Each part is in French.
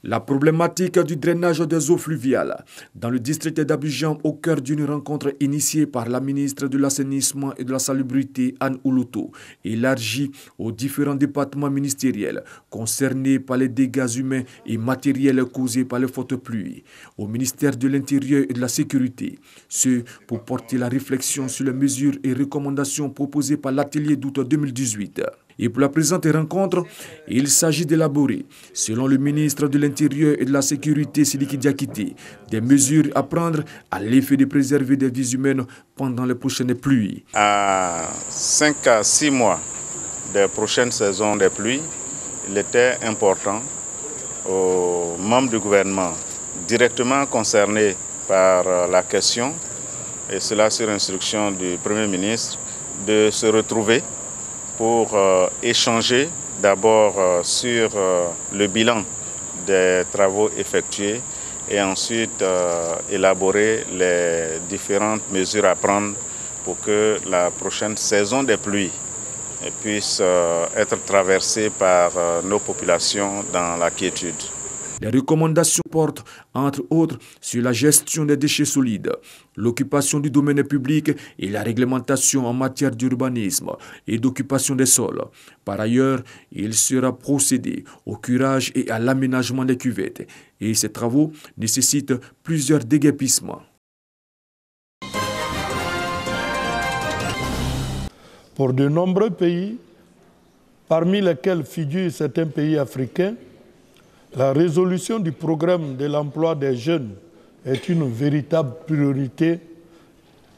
La problématique du drainage des eaux fluviales dans le district d'Abidjan au cœur d'une rencontre initiée par la ministre de l'Assainissement et de la Salubrité, Anne Oulouto, élargie aux différents départements ministériels concernés par les dégâts humains et matériels causés par les fortes pluies, au ministère de l'Intérieur et de la Sécurité, ce pour porter la réflexion sur les mesures et recommandations proposées par l'atelier d'août 2018. Et pour la présente rencontre, il s'agit d'élaborer, selon le ministre de l'Intérieur et de la Sécurité, Sidiki Diakité, des mesures à prendre à l'effet de préserver des vies humaines pendant les prochaines pluies. À 5 à 6 mois des prochaines saisons des pluies, il était important aux membres du gouvernement directement concernés par la question, et cela sur instruction du Premier ministre, de se retrouver pour échanger d'abord sur le bilan des travaux effectués et ensuite élaborer les différentes mesures à prendre pour que la prochaine saison des pluies puisse être traversée par nos populations dans la quiétude. Les recommandations portent, entre autres, sur la gestion des déchets solides, l'occupation du domaine public et la réglementation en matière d'urbanisme et d'occupation des sols. Par ailleurs, il sera procédé au curage et à l'aménagement des cuvettes. Et ces travaux nécessitent plusieurs déguerpissements. Pour de nombreux pays, parmi lesquels figurent certains pays africains, la résolution du programme de l'emploi des jeunes est une véritable priorité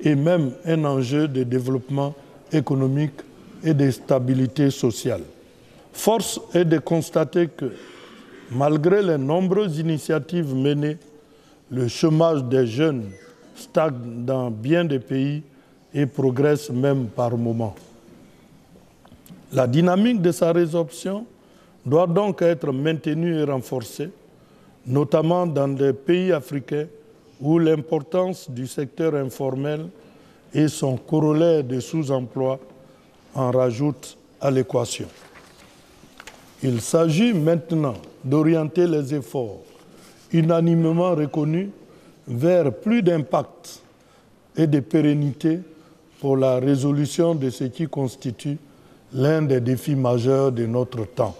et même un enjeu de développement économique et de stabilité sociale. Force est de constater que, malgré les nombreuses initiatives menées, le chômage des jeunes stagne dans bien des pays et progresse même par moments. La dynamique de sa résorption doit donc être maintenue et renforcée, notamment dans des pays africains où l'importance du secteur informel et son corollaire de sous-emploi en rajoutent à l'équation. Il s'agit maintenant d'orienter les efforts unanimement reconnus vers plus d'impact et de pérennité pour la résolution de ce qui constitue l'un des défis majeurs de notre temps.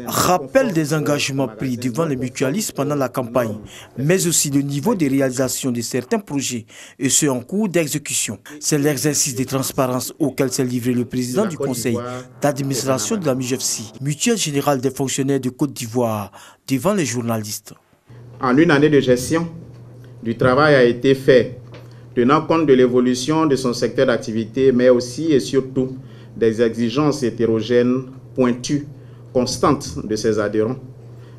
Rappel des engagements pris devant les mutualistes pendant la campagne, mais aussi le niveau de réalisation de certains projets et ceux en cours d'exécution. C'est l'exercice de transparence auquel s'est livré le président du conseil d'administration de la MUJEFSI, Mutuelle Générale des Fonctionnaires de Côte d'Ivoire, devant les journalistes. En une année de gestion, du travail a été fait, tenant compte de l'évolution de son secteur d'activité, mais aussi et surtout des exigences hétérogènes pointues, constantes de ses adhérents.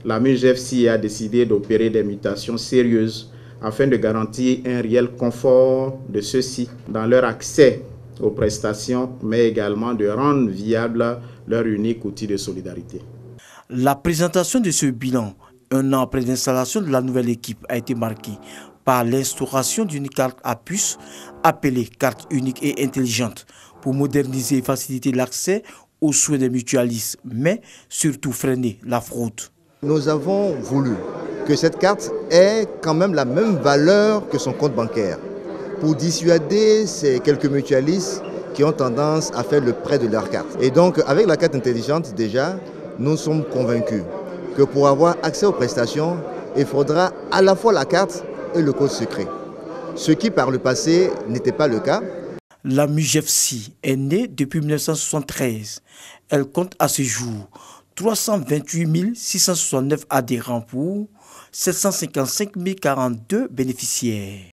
La MUJEFSI a décidé d'opérer des mutations sérieuses afin de garantir un réel confort de ceux-ci dans leur accès aux prestations, mais également de rendre viable leur unique outil de solidarité. La présentation de ce bilan, un an après l'installation de la nouvelle équipe, a été marquée par l'instauration d'une carte à puce appelée carte unique et intelligente pour moderniser et faciliter l'accès aux soins des mutualistes, mais surtout freiner la fraude. Nous avons voulu que cette carte ait quand même la même valeur que son compte bancaire pour dissuader ces quelques mutualistes qui ont tendance à faire le prêt de leur carte. Et donc avec la carte intelligente déjà, nous sommes convaincus que pour avoir accès aux prestations, il faudra à la fois la carte et le code secret. Ce qui par le passé n'était pas le cas. La MUJEFSI est née depuis 1973. Elle compte à ce jour 328 669 adhérents pour 755 042 bénéficiaires.